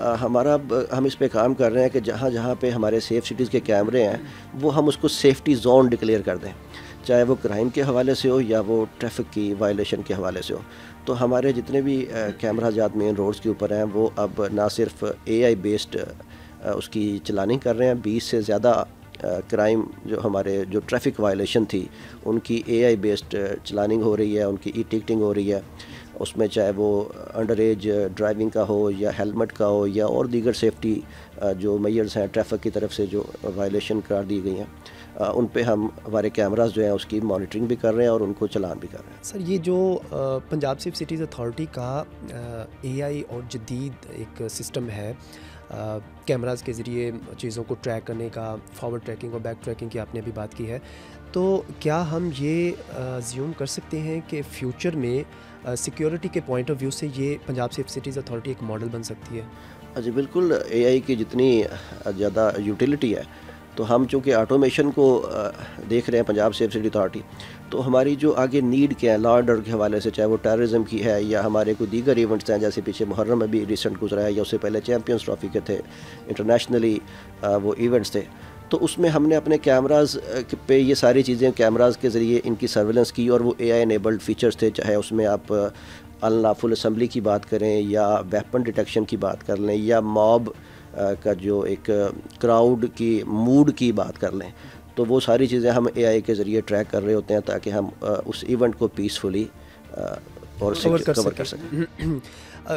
ہم اس پہ کام کر رہے ہیں کہ جہاں جہاں پہ ہمارے سیف سٹیز کے کیمرے ہیں وہ ہم اس کو سیفٹی زون ڈکلیئر کر دیں، چاہے وہ کرائم کے حوالے سے ہو یا وہ ٹریفک کی وائلیشن کے حوالے سے ہو. تو ہمارے جتنے بھی کیمرہ جات مین روڈز کے اوپر ہیں وہ اب نہ صرف اے آئی بیسڈ اس کی چلاننگ کر رہے ہیں، 20 سے زیادہ کرائم جو ہمارے جو ٹریفک وائلیشن تھی ان کی اے آئی بیسڈ چلاننگ ہو رہی ہے، ان کی ای ٹکٹنگ ہو رہی ہے. اس میں چاہے وہ انڈر ایج ڈرائیونگ کا ہو یا ہیلمٹ کا ہو یا اور دیگر سیفٹی جو میئرز ہیں ٹریفک کی طرف سے جو وائلیشن قرار دی گئی ہیں، ان پہ ہم ہمارے کیمراز جو ہیں اس کی مانیٹرنگ بھی کر رہے ہیں اور ان کو چلان بھی کر رہے ہیں. سر یہ جو پنجاب سیف سٹیز اتھارٹی کا اے آئی اور جدید ایک سسٹم ہے کیمراز کے ذریعے چیزوں کو ٹریک کرنے کا، فارورڈ ٹریکنگ اور بیک ٹریکنگ کی آپ نے ابھی بات کی ہے، تو کیا ہم یہ زیوم کر سکتے ہیں کہ فیوچر میں سیکیورٹی کے پوائنٹ آف ویو سے یہ پنجاب سیف سٹیز اتھارٹی ایک ماڈل بن سکتی ہے؟ جی بالکل، اے آئی کی جتنی زیادہ یوٹیلیٹی ہے تو ہم چونکہ آٹومیشن کو دیکھ رہے ہیں پنجاب سیف سٹی اتھارٹی، تو ہماری جو آگے نیڈ کیا ہے لا اینڈ آرڈر کے حوالے سے، چاہے وہ ٹیررزم کی ہے یا ہمارے کوئی دیگر ایونٹس ہیں جیسے پیچھے محرم میں بھی ریسنٹ گزرا ہے یا اس سے پہلے چیمپئنز ٹرافی کے تھے، انٹرنیشنلی وہ ایونٹس تھے، تو اس میں ہم نے اپنے کیمراز پہ یہ ساری چیزیں کیمراز کے ذریعے ان کی سرویلنس کی، اور وہ اے آئی انیبلڈ فیچرز تھے، چاہے اس میں آپ انلافل اسمبلی کی بات کریں یا ویپن ڈیٹیکشن کی بات کر لیں یا موب کا جو ایک کراؤڈ کی موڈ کی بات کر لیں، تو وہ ساری چیزیں ہم اے آئی کے ذریعے ٹریک کر رہے ہوتے ہیں تاکہ ہم اس ایونٹ کو پیسفلی اور کور کر سکیں.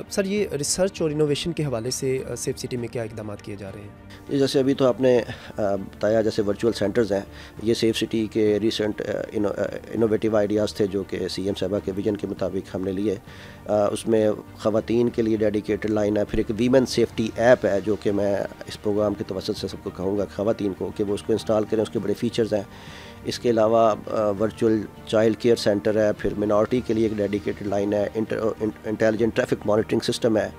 سر یہ ریسرچ اور انوویشن کے حوالے سے سیف سٹی میں کیا اقدامات کیے جا رہے ہیں؟ جیسے ابھی تو آپ نے بتایا جیسے ورچوئل سینٹرز ہیں، یہ سیف سٹی کے ریسنٹ انوویٹیو آئیڈیاز تھے جو کہ سی ایم صاحبہ کے ویژن کے مطابق ہم نے لیے. اس میں خواتین کے لیے ڈیڈیکیٹڈ لائن ہے، پھر ایک ویمن سیفٹی ایپ ہے جو کہ میں اس پروگرام کے توسط سے سب کو کہوں گا خواتین کو کہ وہ اس کو انسٹال کریں، اس کے بڑے فیچرز ہیں. اس کے علاوہ ورچوئل چائلڈ کیئر سینٹر ہے، پھر منارٹی کے لیے ایک ڈیڈیکیٹڈ لائن ہے، انٹیلیجنٹ ٹریفک مانیٹرنگ سسٹم ہے.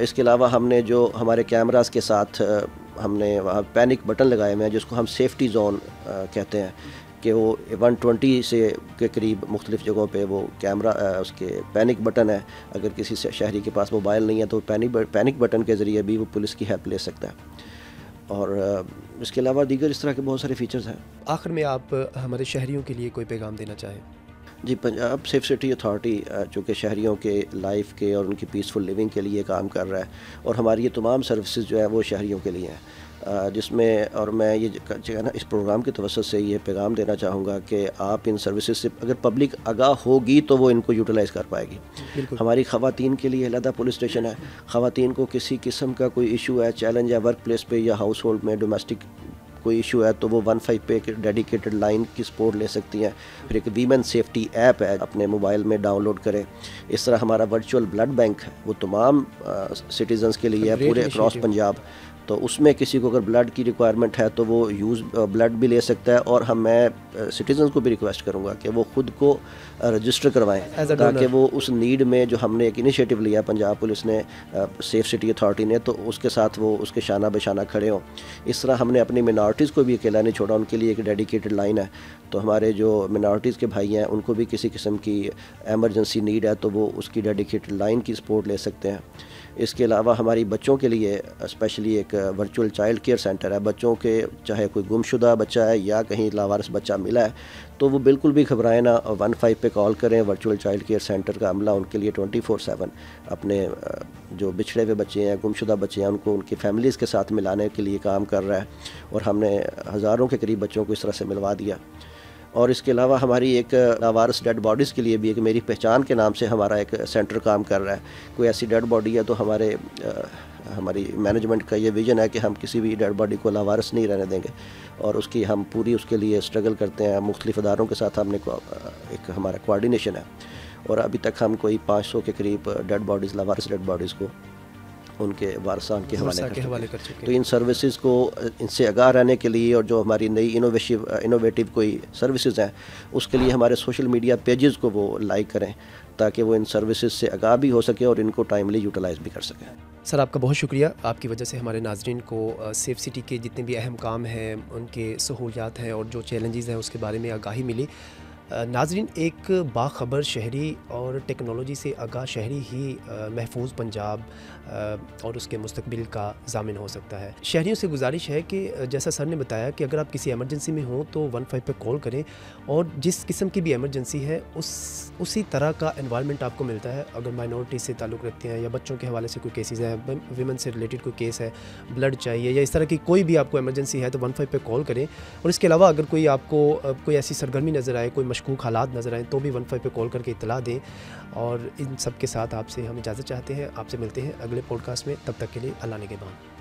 اس کے علاوہ ہم نے جو ہمارے کیمراز کے ساتھ ہم نے وہاں پینک بٹن لگائے ہوئے ہیں جس کو ہم سیفٹی زون کہتے ہیں، کہ وہ 120 سے کے قریب مختلف جگہوں پہ وہ کیمرہ اس کے پینک بٹن ہے. اگر کسی شہری کے پاس موبائل نہیں ہے تو پینک بٹن کے ذریعے بھی وہ پولیس کی ہیلپ لے سکتا ہے. اور اس کے علاوہ دیگر اس طرح کے بہت سارے فیچرز ہیں. آخر میں آپ ہمارے شہریوں کے لیے کوئی پیغام دینا چاہیں؟ جی، پنجاب سیف سٹی اتھارٹی چونکہ شہریوں کے لائف کے اور ان کی پیسفل لیونگ کے لیے کام کر رہا ہے، اور ہماری یہ تمام سروسز جو ہیں وہ شہریوں کے لیے ہیں، جس میں اور میں یہ اس پروگرام کے توسط سے یہ پیغام دینا چاہوں گا کہ آپ ان سروسز سے اگر پبلک آگاہ ہوگی تو وہ ان کو یوٹیلائز کر پائے گی. ہماری خواتین کے لیے علیحدہ پولیس اسٹیشن ہے، خواتین کو کسی قسم کا کوئی ایشو ہے، چیلنج ہے ورک پلیس پہ یا ہاؤس ہولڈ میں ڈومیسٹک کوئی ایشو ہے تو وہ 15 پہ ایک ڈیڈیکیٹڈ لائن کی سپورٹ لے سکتی ہیں. پھر ایک ویمن سیفٹی ایپ ہے، اپنے موبائل میں ڈاؤن لوڈ کریں. اس طرح ہمارا ورچوئل بلڈ بینک ہے، وہ تمام سٹیزنز کے لیے ہے پورے اکراس پنجاب. تو اس میں کسی کو اگر بلڈ کی ریکوائرمنٹ ہے تو وہ بلڈ بھی لے سکتا ہے، اور میں سٹیزنز کو بھی ریکویسٹ کروں گا کہ وہ خود کو رجسٹر کروائیں تاکہ وہ اس نیڈ میں جو ہم نے ایک انیشیٹو لیا پنجاب پولیس نے سیف سٹی اتھارٹی نے، تو اس کے ساتھ وہ اس کے شانہ بشانہ کھڑے ہوں. اس طرح ہم نے اپنی منارٹیز کو بھی اکیلا نہیں چھوڑا، ان کے لیے ایک ڈیڈیکیٹڈ لائن ہے. تو ہمارے جو منارٹیز کے بھائی ہیں ان کو بھی کسی قسم کی ایمرجنسی نیڈ ہے تو وہ اس کی ڈیڈیکیٹڈ لائن کی سپورٹ لے سکتے ہیں. اس کے علاوہ ہماری بچوں کے لیے اسپیشلی ایک ورچوئل چائلڈ کیئر سینٹر ہے. بچوں کے چاہے کوئی گم شدہ بچہ ہے یا کہیں لاوارث بچہ ملا ہے تو وہ بالکل بھی گھبرائیں نہ، 15 پہ کال کریں. ورچوئل چائلڈ کیئر سینٹر کا عملہ ان کے لیے 24/7 اپنے جو بچھڑے ہوئے بچے ہیں، گم شدہ بچے ہیں، ان کو ان کی فیملیز کے ساتھ ملانے کے لیے کام کر رہا ہے، اور ہم نے ہزاروں کے قریب بچوں کو اس طرح سے ملوا دیا. اور اس کے علاوہ ہماری ایک لاوارث ڈیڈ باڈیز کے لیے بھی ایک میری پہچان کے نام سے ہمارا ایک سینٹر کام کر رہا ہے. کوئی ایسی ڈیڈ باڈی ہے تو ہماری مینجمنٹ کا یہ ویژن ہے کہ ہم کسی بھی ڈیڈ باڈی کو لاوارث نہیں رہنے دیں گے، اور اس کی ہم پوری اس کے لیے اسٹرگل کرتے ہیں. مختلف اداروں کے ساتھ ہم نے ایک ہمارا کوارڈینیشن ہے، اور ابھی تک ہم کوئی 500 کے قریب ڈیڈ باڈیز، لاوارث ڈیڈ باڈیز کو ان کے وارثان کے حوالے کر چکے. تو ان سروسز کو ان سے آگاہ رہنے کے لیے، اور جو ہماری نئی انوویٹیو کوئی سروسز ہیں اس کے لیے ہمارے سوشل میڈیا پیجز کو وہ لائک کریں تاکہ وہ ان سروسز سے آگاہ بھی ہو سکے اور ان کو ٹائملی یوٹیلائز بھی کر سکیں. سر آپ کا بہت شکریہ، آپ کی وجہ سے ہمارے ناظرین کو سیف سٹی کے جتنے بھی اہم کام ہیں، ان کے سہولیات ہیں اور جو چیلنجز ہیں اس کے بارے میں آگاہی ملی. ناظرین، ایک باخبر شہری اور ٹیکنالوجی سے آگاہ شہری ہی محفوظ پنجاب اور اس کے مستقبل کا ضامن ہو سکتا ہے۔ شہریوں سے گزارش ہے کہ جیسا سر نے بتایا کہ اگر آپ کسی ایمرجنسی میں ہوں تو 15 پہ کال کریں، اور جس قسم کی بھی ایمرجنسی ہے اسی طرح کا انوائرمنٹ آپ کو ملتا ہے۔ اگر مائنورٹی سے تعلق رکھتے ہیں یا بچوں کے حوالے سے کوئی کیسز ہیں، ویمن سے ریلیٹڈ کوئی کیس ہے، بلڈ چاہیے یا اس طرح کی کوئی بھی آپ کو ایمرجنسی ہے تو 15 پہ کال کریں۔ اور اس کے علاوہ اگر کوئی آپ کو کوئی ایسی سرگرمی نظر آئے، کوئی مشکوک حالات نظر آئیں تو بھی 15 پہ کال کر کے اطلاع دیں۔ اور ان سب کے ساتھ آپ سے ہم اجازت چاہتے ہیں، آپ سے ملتے ہیں اگلے پوڈ کاسٹ میں، تب تک کے لیے اللہ نگہبان۔